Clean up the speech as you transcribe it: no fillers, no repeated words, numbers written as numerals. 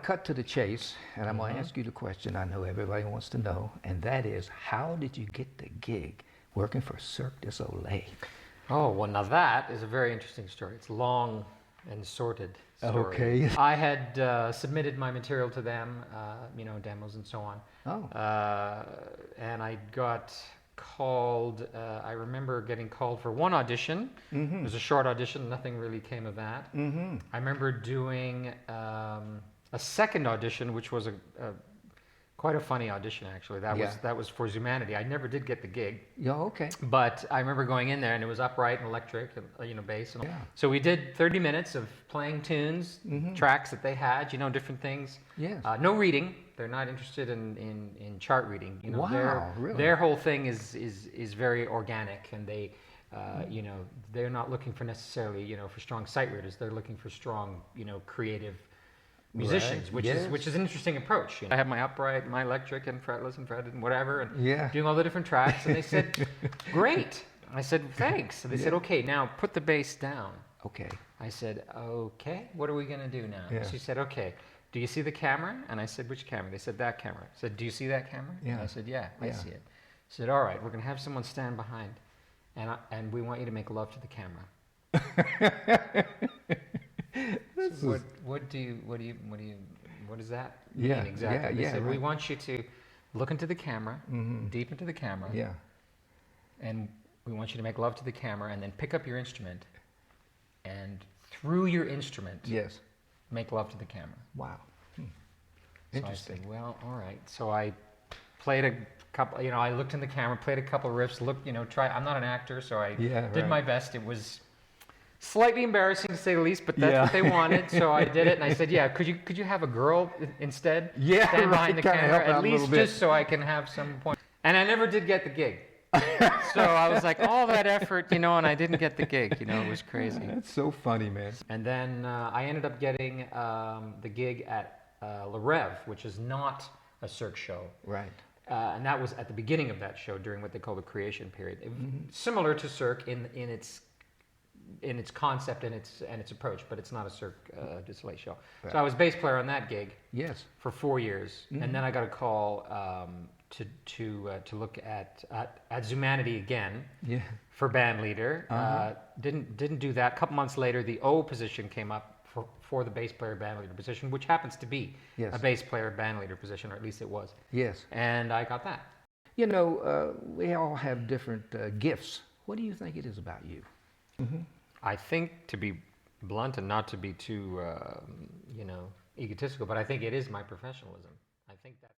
cut to the chase, and I'm going to ask you the question I know everybody wants to know, and that is, how did you get the gig working for Cirque du Soleil? Oh, well, now that is a very interesting story. It's long and sorted story. Okay. I had submitted my material to them, you know, demos and so on. Oh. And I got called, I remember getting called for one audition. It was a short audition, nothing really came of that. I remember doing a second audition, which was quite a funny audition, actually. That was for Zumanity. I never did get the gig. Yeah, okay. But I remember going in there, and it was upright and electric, and, you know, bass. And so we did 30 minutes of playing tunes, tracks that they had, you know, different things. Yes. No reading. They're not interested in chart reading. You know, wow, really? Their whole thing is very organic, and they, you know, they're not looking for necessarily, you know, for strong sight readers. They're looking for strong, you know, creative musicians, which is an interesting approach. You know? I have my upright, my electric, and fretless, and fretted, and whatever, and doing all the different tracks. And they said, "Great." I said, "Thanks." So they said, "Okay, now put the bass down." Okay. I said, "Okay, what are we gonna do now?" Yeah. She said, "Okay, do you see the camera?" And I said, "Which camera?" They said, "That camera." I said, "Do you see that camera?" Yeah. And I said, "Yeah, I see it." She said, "All right, we're gonna have someone stand behind, and we want you to make love to the camera." So what does that mean exactly? They said, "We want you to look into the camera, deep into the camera, and we want you to make love to the camera, and then pick up your instrument, and through your instrument, make love to the camera." Wow. Interesting. So I said, "Well, all right." So I played a couple. You know, I looked in the camera, played a couple of riffs. Looked, you know, I'm not an actor, so I did my best. It was slightly embarrassing to say the least, but that's what they wanted, so I did it. And I said, "Yeah, could you have a girl instead stand behind the camera, at least just so I can have some point." And I never did get the gig. So I was like, all that effort, you know, and I didn't get the gig. You know, it was crazy. That's so funny, man. And then I ended up getting the gig at Le Rêve, which is not a Cirque show. Right. And that was at the beginning of that show, during what they call the creation period. Similar to Cirque in its concept and its approach, but it's not a Cirque du Soleil show. Right. So I was bass player on that gig. Yes. For 4 years, and then I got a call to look at Zumanity again. Yeah. For band leader. Didn't do that. A couple months later, the O position came up for the bass player band leader position, which happens to be a bass player band leader position, or at least it was. Yes. And I got that. You know, we all have different gifts. What do you think it is about you? I think, to be blunt and not to be too, you know, egotistical, but I think it is my professionalism. I think that.